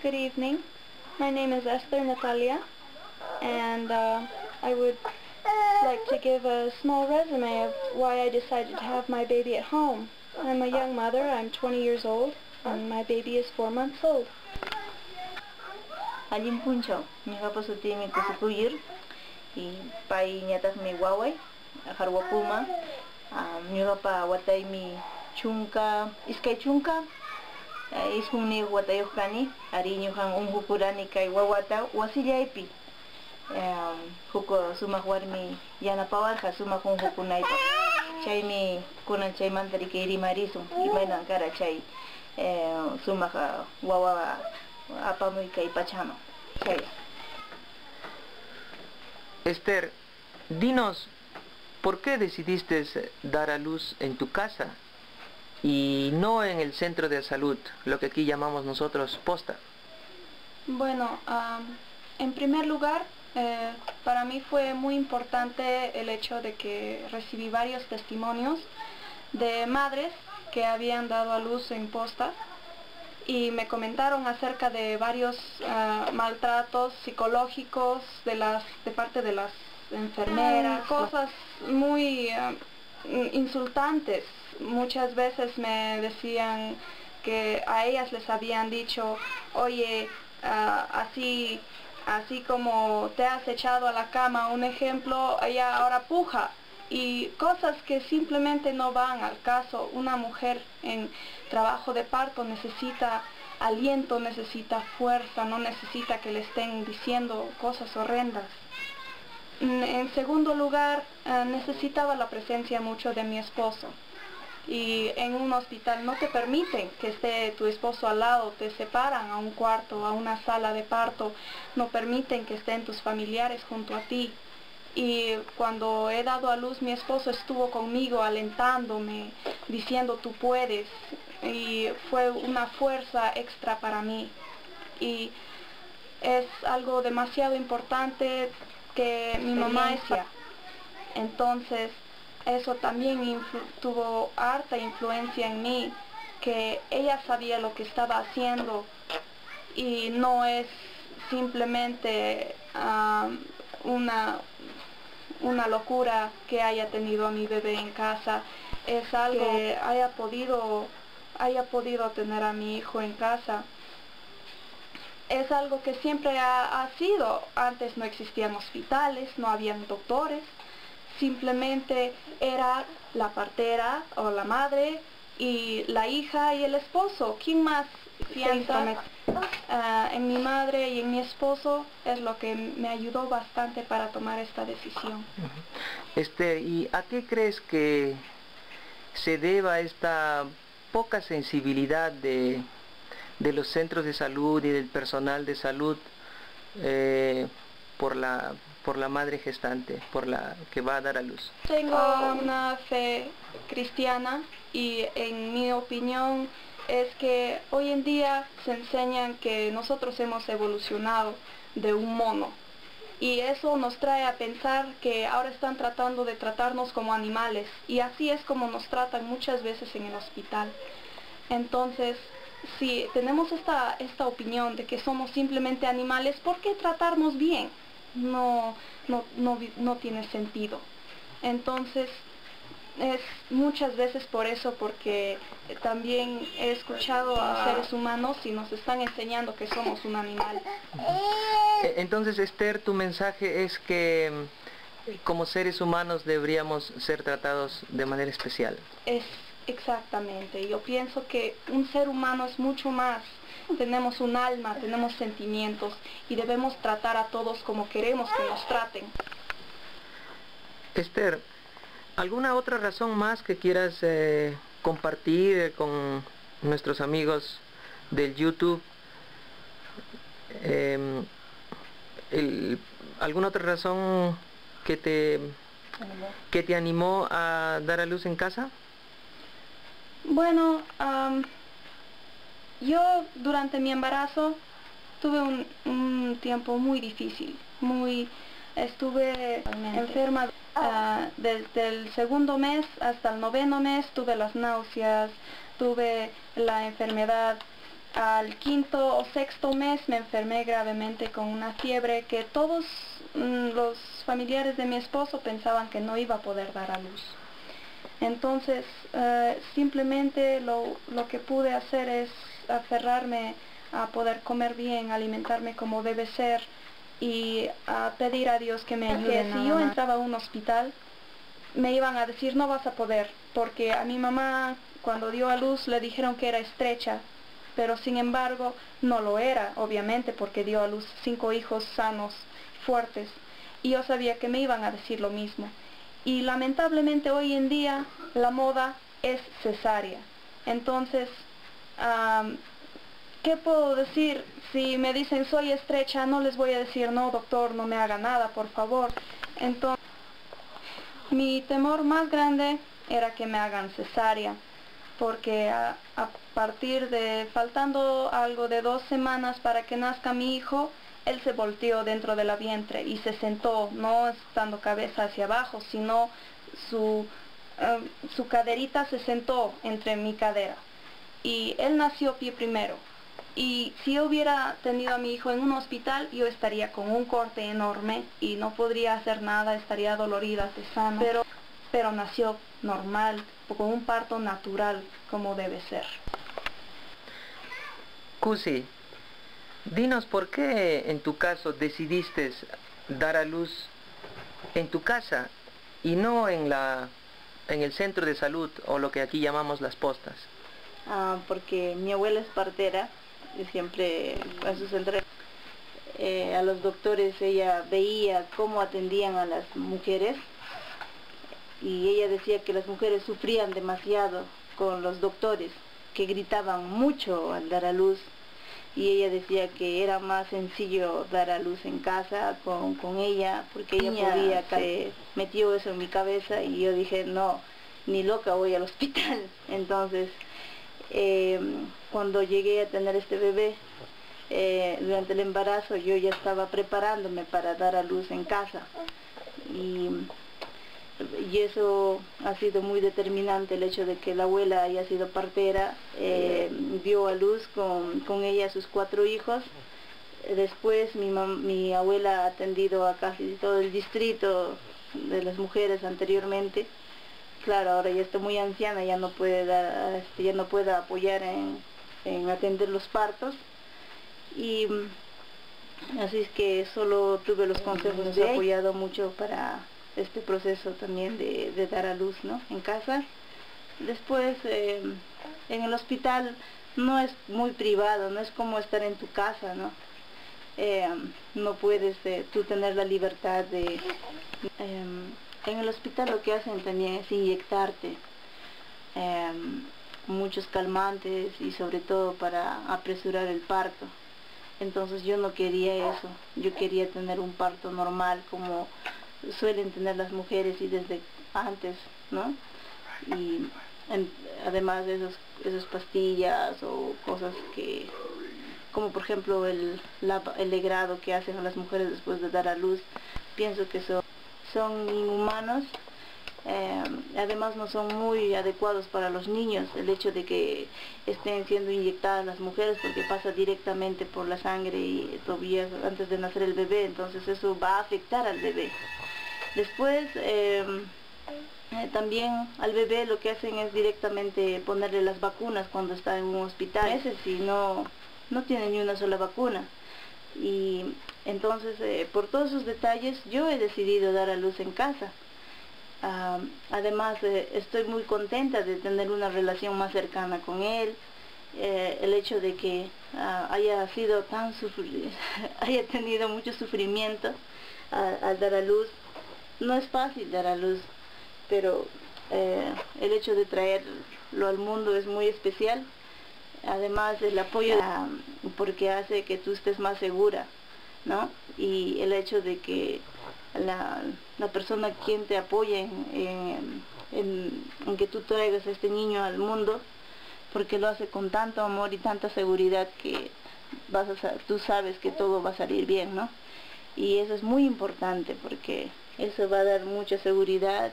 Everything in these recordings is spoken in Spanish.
Good evening. My name is Esther Natalia, and I would like to give a small resume of why I decided to have my baby at home. I'm a young mother. I'm 20 years old, and my baby is 4 months old. Allin puncho, ñuqapas sutimi Kusukuyur y pay ñataqmi waway harwapuma. Ñuqapa wataymi chunka, iskay chunka isqunmi watayuq kani, ari ñuqan unqukurani kay wawata wasillaypi huk sumaq warmi yanapawarqa sumaq unqukunaypaq. Chaymi kunan chaymanta rikay rimarisun imaynan kara chay sumaq wawa apamuy kay pachaman. Chay. Esther, dinos, ¿por qué decidiste dar a luz en tu casa y no en el centro de salud, lo que aquí llamamos nosotros posta? Bueno, en primer lugar, para mí fue muy importante el hecho de que recibí varios testimonios de madres que habían dado a luz en posta y me comentaron acerca de varios maltratos psicológicos de parte de las enfermeras, cosas muy insultantes. Muchas veces me decían que a ellas les habían dicho, oye, así como te has echado a la cama, un ejemplo, ella ahora puja, y cosas que simplemente no van al caso. Una mujer en trabajo de parto necesita aliento, necesita fuerza, no necesita que le estén diciendo cosas horrendas. En segundo lugar, necesitaba la presencia mucho de mi esposo. Y en un hospital no te permiten que esté tu esposo al lado, te separan a un cuarto, a una sala de parto, no permiten que estén tus familiares junto a ti. Y cuando he dado a luz, mi esposo estuvo conmigo alentándome, diciendo tú puedes, y fue una fuerza extra para mí. Y es algo demasiado importante que mi mamá decía. Entonces eso también tuvo harta influencia en mí, que ella sabía lo que estaba haciendo y no es simplemente una locura que haya tenido a mi bebé en casa. Es algo que haya podido tener a mi hijo en casa. Es algo que siempre ha sido. Antes no existían hospitales, no habían doctores, simplemente era la partera o la madre y la hija y el esposo. ¿Quién más piensa en mi madre y en mi esposo? Es lo que me ayudó bastante para tomar esta decisión. ¿Y a qué crees que se deba esta poca sensibilidad de los centros de salud y del personal de salud por la madre gestante, por la que va a dar a luz? Tengo una fe cristiana y en mi opinión es que hoy en día se enseñan que nosotros hemos evolucionado de un mono y eso nos trae a pensar que ahora están tratando de tratarnos como animales y así es como nos tratan muchas veces en el hospital. Entonces, si tenemos esta opinión de que somos simplemente animales, ¿por qué tratarnos bien? No tiene sentido. Entonces es muchas veces por eso, porque también he escuchado a seres humanos y nos están enseñando que somos un animal. Entonces, Esther, tu mensaje es que como seres humanos deberíamos ser tratados de manera especial. Exactamente, yo pienso que un ser humano es mucho más. Tenemos un alma, tenemos sentimientos y debemos tratar a todos como queremos que nos traten. Esther, ¿alguna otra razón más que quieras compartir con nuestros amigos del YouTube? ¿Alguna otra razón que te animó a dar a luz en casa? Bueno, yo durante mi embarazo tuve un tiempo muy difícil, estuve enferma desde el segundo mes hasta el noveno mes, tuve las náuseas, tuve la enfermedad Al quinto o sexto mes me enfermé gravemente con una fiebre que todos los familiares de mi esposo pensaban que no iba a poder dar a luz. Entonces, simplemente lo que pude hacer es aferrarme a poder comer bien, alimentarme como debe ser y a pedir a Dios que me ayude. Si yo entraba a un hospital, me iban a decir no vas a poder, porque a mi mamá cuando dio a luz le dijeron que era estrecha, pero sin embargo no lo era, obviamente, porque dio a luz 5 hijos sanos, fuertes, y yo sabía que me iban a decir lo mismo. Y lamentablemente hoy en día la moda es cesárea. Entonces, ¿qué puedo decir? Si me dicen soy estrecha, no les voy a decir no doctor, no me haga nada, por favor. Entonces, mi temor más grande era que me hagan cesárea, porque a partir de, faltando algo de 2 semanas para que nazca mi hijo, él se volteó dentro de la vientre y se sentó, no estando cabeza hacia abajo, sino su caderita se sentó entre mi cadera. Y él nació pie primero. Y si yo hubiera tenido a mi hijo en un hospital, yo estaría con un corte enorme y no podría hacer nada, estaría dolorida, sana. Pero nació normal, con un parto natural, como debe ser. Cusi, dinos por qué en tu caso decidiste dar a luz en tu casa y no en el centro de salud o lo que aquí llamamos las postas. Porque mi abuela es partera y siempre a sus entregas a los doctores ella veía cómo atendían a las mujeres y ella decía que las mujeres sufrían demasiado con los doctores, que gritaban mucho al dar a luz, y ella decía que era más sencillo dar a luz en casa con ella, porque ella podía caer. Metió eso en mi cabeza y yo dije, no, ni loca voy al hospital. Entonces, cuando llegué a tener este bebé, durante el embarazo yo ya estaba preparándome para dar a luz en casa. Y eso ha sido muy determinante, el hecho de que la abuela haya sido partera, dio a luz con ella a sus 4 hijos. Después mi abuela ha atendido a casi todo el distrito de las mujeres anteriormente. Claro, ahora ya está muy anciana, ya no puede ya no puede apoyar en atender los partos. Y así es que solo tuve los consejos, nos ha apoyado mucho para este proceso también de dar a luz, ¿no?, en casa. Después en el hospital no es muy privado, no es como estar en tu casa, ¿no? No puedes tú tener la libertad de... en el hospital lo que hacen también es inyectarte muchos calmantes y sobre todo para apresurar el parto. Entonces yo no quería eso, yo quería tener un parto normal como suelen tener las mujeres y desde antes, ¿no? Y además de esas pastillas o cosas que, como por ejemplo el legrado que hacen a las mujeres después de dar a luz, pienso que son inhumanos. Además no son muy adecuados para los niños, el hecho de que estén siendo inyectadas las mujeres, porque pasa directamente por la sangre y todavía antes de nacer el bebé, entonces eso va a afectar al bebé. Después también al bebé lo que hacen es directamente ponerle las vacunas cuando está en un hospital. A veces si no tiene ni una sola vacuna. Y entonces por todos esos detalles yo he decidido dar a luz en casa. Además estoy muy contenta de tener una relación más cercana con él. El hecho de que haya sido haya tenido mucho sufrimiento al dar a luz. No es fácil dar a luz, pero el hecho de traerlo al mundo es muy especial. Además el apoyo, porque hace que tú estés más segura, ¿no? Y el hecho de que la persona quien te apoye en que tú traigas a este niño al mundo, porque lo hace con tanto amor y tanta seguridad que tú sabes que todo va a salir bien, ¿no? Y eso es muy importante porque eso va a dar mucha seguridad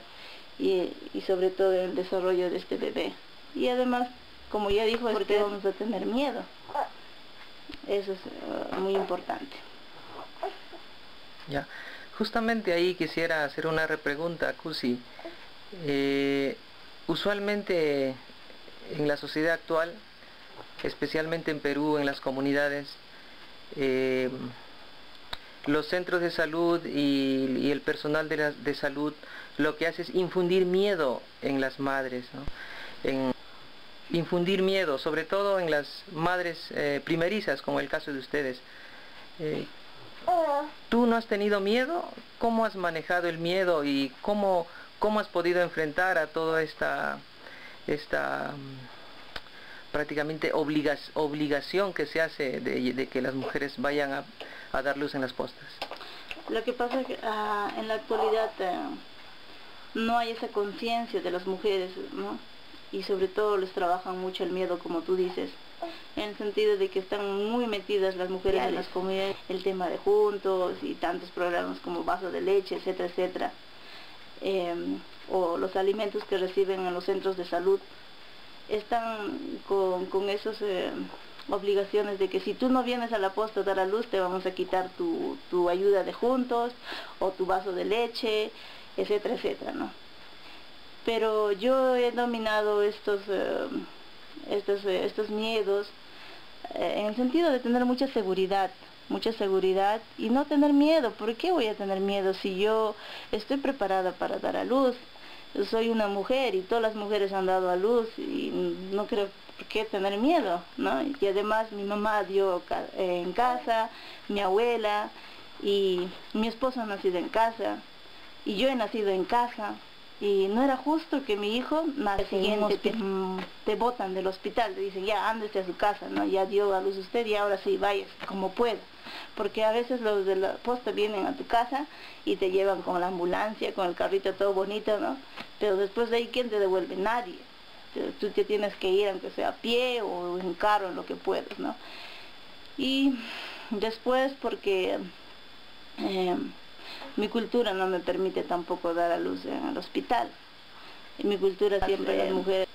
y sobre todo el desarrollo de este bebé. Y además, como ya dijo, porque vamos a tener miedo. Eso es muy importante. Ya, justamente ahí quisiera hacer una repregunta, Cusi. Usualmente en la sociedad actual, especialmente en Perú, en las comunidades, los centros de salud y el personal de salud lo que hace es infundir miedo en las madres, ¿no? Infundir miedo, sobre todo en las madres primerizas, como el caso de ustedes. ¿Tú no has tenido miedo? ¿Cómo has manejado el miedo y cómo has podido enfrentar a toda esta prácticamente obligación que se hace de que las mujeres vayan a dar luz en las postas? Lo que pasa es que en la actualidad no hay esa conciencia de las mujeres, ¿no? Y sobre todo les trabajan mucho el miedo, como tú dices, en el sentido de que están muy metidas las mujeres en las comunidades, el tema de juntos y tantos programas como vaso de leche, etcétera, etcétera, o los alimentos que reciben en los centros de salud, están con esas obligaciones de que si tú no vienes a la posta a dar a luz, te vamos a quitar tu ayuda de juntos o tu vaso de leche, etcétera, etcétera, ¿no? Pero yo he dominado estos miedos en el sentido de tener mucha seguridad y no tener miedo. ¿Por qué voy a tener miedo si yo estoy preparada para dar a luz? Yo soy una mujer y todas las mujeres han dado a luz y no creo por qué tener miedo, ¿no? Y además mi mamá dio en casa, mi abuela y mi esposo ha nacido en casa y yo he nacido en casa. Y no era justo que mi hijo nace siguiente te botan del hospital, te dicen ya ándese a su casa, ¿no? Ya dio a luz usted y ahora sí vaya como pueda. Porque a veces los de la posta vienen a tu casa y te llevan con la ambulancia, con el carrito todo bonito, ¿no? Pero después de ahí, ¿quién te devuelve? Nadie. Tú te tienes que ir aunque sea a pie o en carro, en lo que puedas, ¿no? Y después porque mi cultura no me permite tampoco dar a luz en el hospital. En mi cultura siempre las mujeres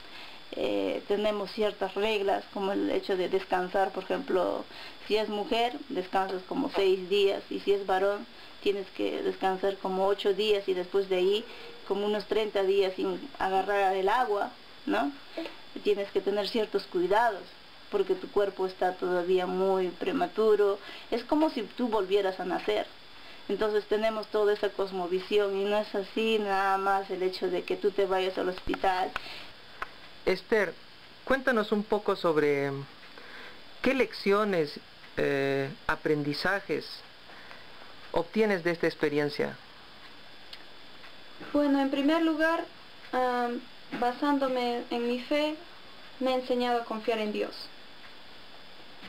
tenemos ciertas reglas, como el hecho de descansar. Por ejemplo, si es mujer, descansas como 6 días, y si es varón, tienes que descansar como 8 días, y después de ahí, como unos 30 días sin agarrar el agua, ¿no? Tienes que tener ciertos cuidados, porque tu cuerpo está todavía muy prematuro. Es como si tú volvieras a nacer. Entonces tenemos toda esa cosmovisión y no es así nada más el hecho de que tú te vayas al hospital. Esther, cuéntanos un poco sobre qué lecciones, aprendizajes obtienes de esta experiencia. Bueno, en primer lugar, basándome en mi fe, me ha enseñado a confiar en Dios.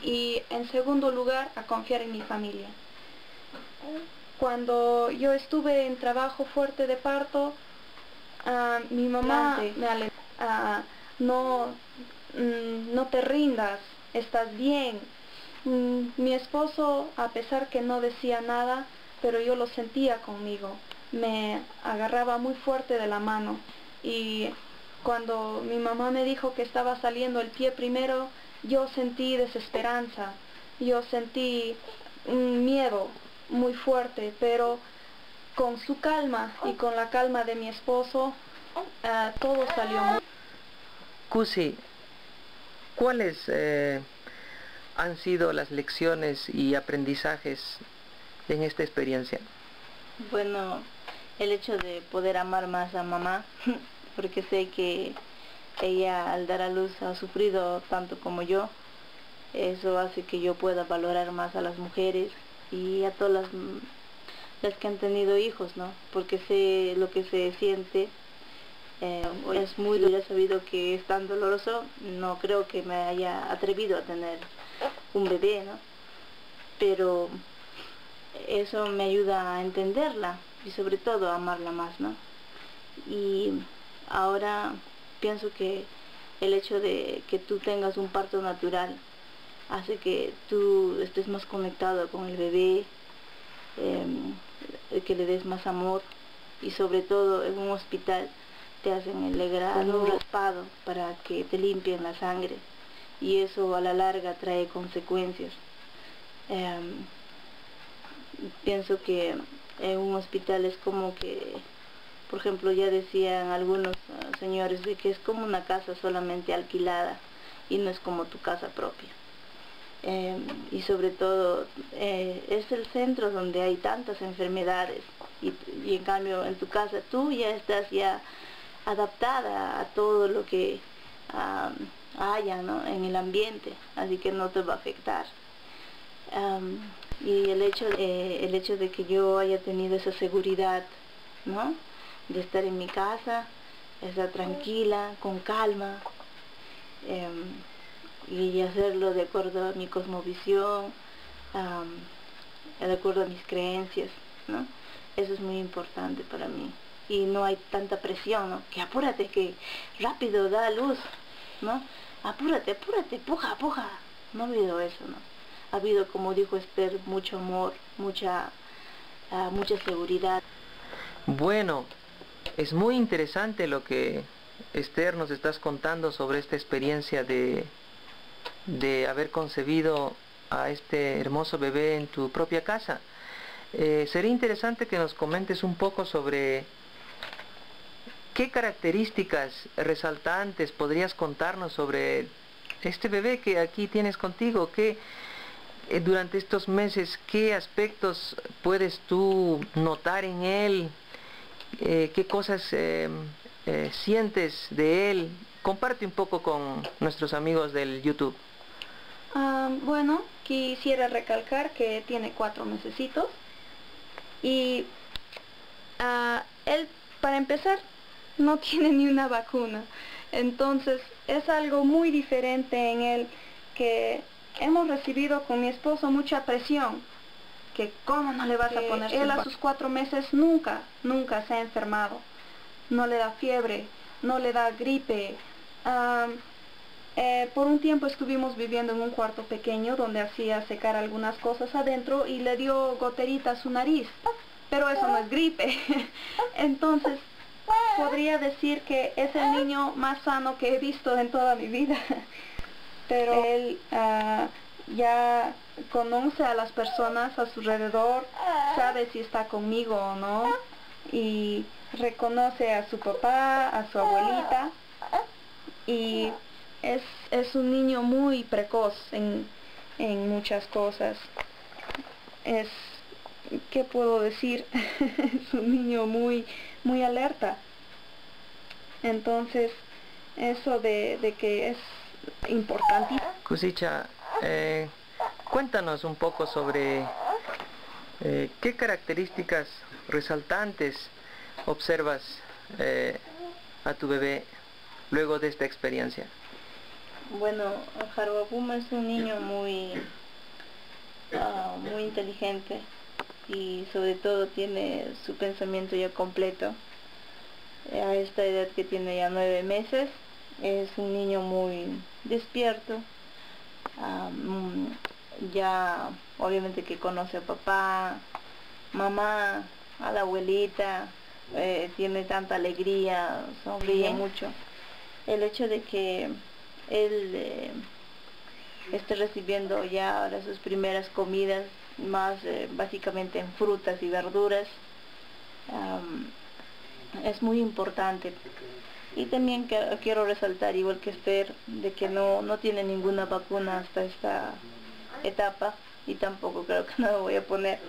Y en segundo lugar, a confiar en mi familia. Cuando yo estuve en trabajo fuerte de parto, mi mamá me alentó, no te rindas, estás bien. Mi esposo, a pesar que no decía nada, pero yo lo sentía conmigo, me agarraba muy fuerte de la mano. Y cuando mi mamá me dijo que estaba saliendo el pie primero, yo sentí desesperanza, yo sentí miedo muy fuerte, pero con su calma y con la calma de mi esposo, todo salió muy bien. Cusi, ¿cuáles han sido las lecciones y aprendizajes en esta experiencia? Bueno, el hecho de poder amar más a mamá, porque sé que ella al dar a luz ha sufrido tanto como yo. Eso hace que yo pueda valorar más a las mujeres y a todas las que han tenido hijos, ¿no? Porque sé lo que se siente. Es muy duro. He sabido que es tan doloroso, no creo que me haya atrevido a tener un bebé, ¿no? Pero eso me ayuda a entenderla y sobre todo a amarla más, ¿no? Y ahora pienso que el hecho de que tú tengas un parto natural hace que tú estés más conectado con el bebé, que le des más amor, y sobre todo en un hospital te hacen el legrado, un raspado para que te limpien la sangre, y eso a la larga trae consecuencias. Pienso que en un hospital es como que, por ejemplo, ya decían algunos señores de que es como una casa solamente alquilada y no es como tu casa propia. Y sobre todo es el centro donde hay tantas enfermedades y en cambio en tu casa tú ya estás ya adaptada a todo lo que haya, ¿no?, en el ambiente, así que no te va a afectar. Y el hecho de que yo haya tenido esa seguridad, ¿no?, de estar en mi casa, estar tranquila, con calma, y hacerlo de acuerdo a mi cosmovisión, de acuerdo a mis creencias, ¿no? Eso es muy importante para mí. Y no hay tanta presión, ¿no?, que apúrate, que rápido da luz, ¿no? Apúrate, apúrate, puja, puja. No ha habido eso, ¿no? Ha habido, como dijo Esther, mucho amor, mucha seguridad. Bueno, es muy interesante lo que Esther nos estás contando sobre esta experiencia de haber concebido a este hermoso bebé en tu propia casa. Sería interesante que nos comentes un poco sobre qué características resaltantes podrías contarnos sobre este bebé que aquí tienes contigo. Durante estos meses, ¿qué aspectos puedes tú notar en él? ¿Qué cosas sientes de él? Comparte un poco con nuestros amigos del YouTube. Bueno, quisiera recalcar que tiene 4 mesecitos y él, para empezar, no tiene ni una vacuna. Entonces es algo muy diferente en él, que hemos recibido con mi esposo mucha presión, que cómo no le vas a poner. Él a sus 4 meses nunca se ha enfermado, no le da fiebre, no le da gripe. Por un tiempo estuvimos viviendo en un cuarto pequeño donde hacía secar algunas cosas adentro y le dio goterita a su nariz, pero eso no es gripe. Entonces podría decir que es el niño más sano que he visto en toda mi vida. Pero él ya conoce a las personas a su alrededor, sabe si está conmigo o no, y reconoce a su papá, a su abuelita, y es un niño muy precoz en muchas cosas. ¿Qué puedo decir? Es un niño muy alerta. Entonces, eso de que es importante. Kusicha, cuéntanos un poco sobre qué características resaltantes observas a tu bebé luego de esta experiencia. Bueno, Jarwapuma es un niño muy inteligente y sobre todo tiene su pensamiento ya completo. A esta edad que tiene ya 9 meses, es un niño muy despierto, ya obviamente que conoce a papá, mamá, a la abuelita, tiene tanta alegría, sonríe mucho. El hecho de que él esté recibiendo ya ahora sus primeras comidas, más básicamente en frutas y verduras, es muy importante. Y también quiero resaltar, igual que Esther, de que no tiene ninguna vacuna hasta esta etapa, y tampoco creo que no lo voy a poner,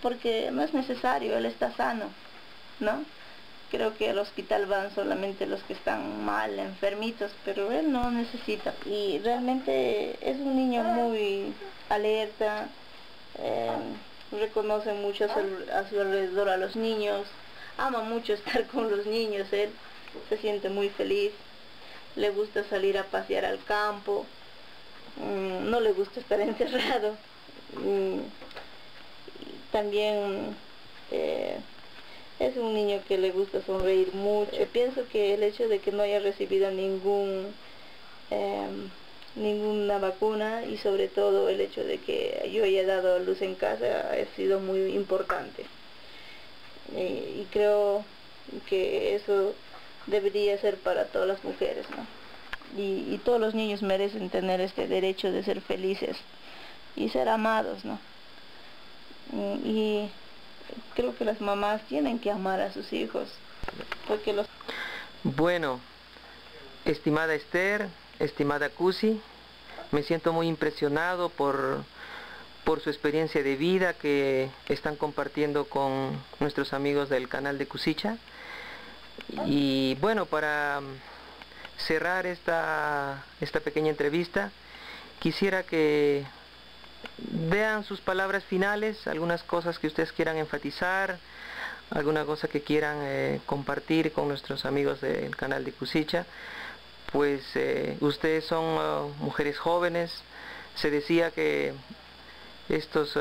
porque no es necesario, él está sano, ¿no? Creo que al hospital van solamente los que están mal, enfermitos, pero él no necesita. Y realmente es un niño muy alerta, reconoce mucho a su alrededor a los niños, ama mucho estar con los niños, él se siente muy feliz, le gusta salir a pasear al campo, no le gusta estar encerrado. También es un niño que le gusta sonreír mucho. Pienso que el hecho de que no haya recibido ninguna vacuna, y sobre todo el hecho de que yo haya dado a luz en casa, ha sido muy importante. Y creo que eso debería ser para todas las mujeres, ¿no? Y todos los niños merecen tener este derecho de ser felices, y ser amados, ¿no? Y creo que las mamás tienen que amar a sus hijos, porque los... Bueno, estimada Esther, estimada Cusi, me siento muy impresionado por su experiencia de vida que están compartiendo con nuestros amigos del canal de Cusicha. Y bueno, para cerrar esta pequeña entrevista, quisiera que vean sus palabras finales, algunas cosas que ustedes quieran enfatizar, alguna cosa que quieran compartir con nuestros amigos del canal de Cusicha. Pues ustedes son mujeres jóvenes. Se decía que estos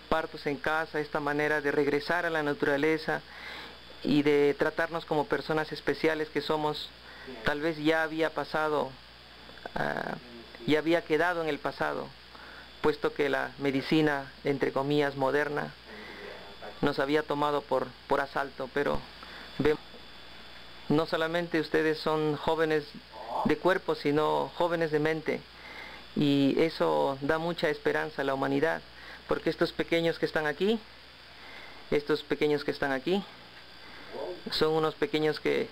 partos en casa, esta manera de regresar a la naturaleza y de tratarnos como personas especiales que somos, tal vez ya había pasado, ya había quedado en el pasado, puesto que la medicina, entre comillas, moderna, nos había tomado por asalto. Pero vemos, no solamente ustedes son jóvenes de cuerpo, sino jóvenes de mente, y eso da mucha esperanza a la humanidad, porque estos pequeños que están aquí, son unos pequeños que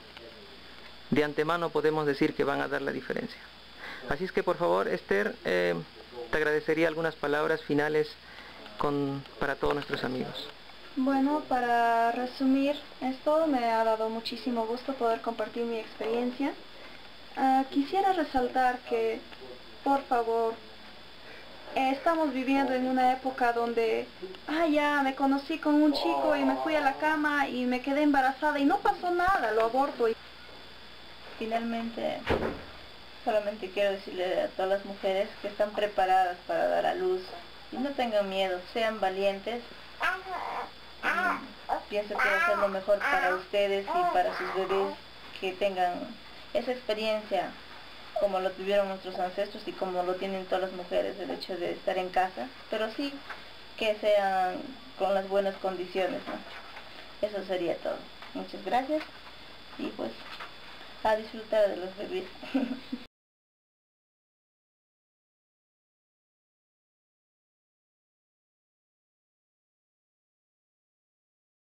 de antemano podemos decir que van a dar la diferencia. Así es que por favor, Esther, te agradecería algunas palabras finales para todos nuestros amigos. Bueno, para resumir esto, me ha dado muchísimo gusto poder compartir mi experiencia. Quisiera resaltar que, por favor, estamos viviendo en una época donde, ya me conocí con un chico y me fui a la cama y me quedé embarazada y no pasó nada, lo aborto. Finalmente, solamente quiero decirle a todas las mujeres que están preparadas para dar a luz, y no tengan miedo, sean valientes. Pienso que va a ser lo mejor para ustedes y para sus bebés, que tengan esa experiencia como lo tuvieron nuestros ancestros y como lo tienen todas las mujeres, el hecho de estar en casa, pero sí que sean con las buenas condiciones, ¿no? Eso sería todo. Muchas gracias y pues a disfrutar de los bebés.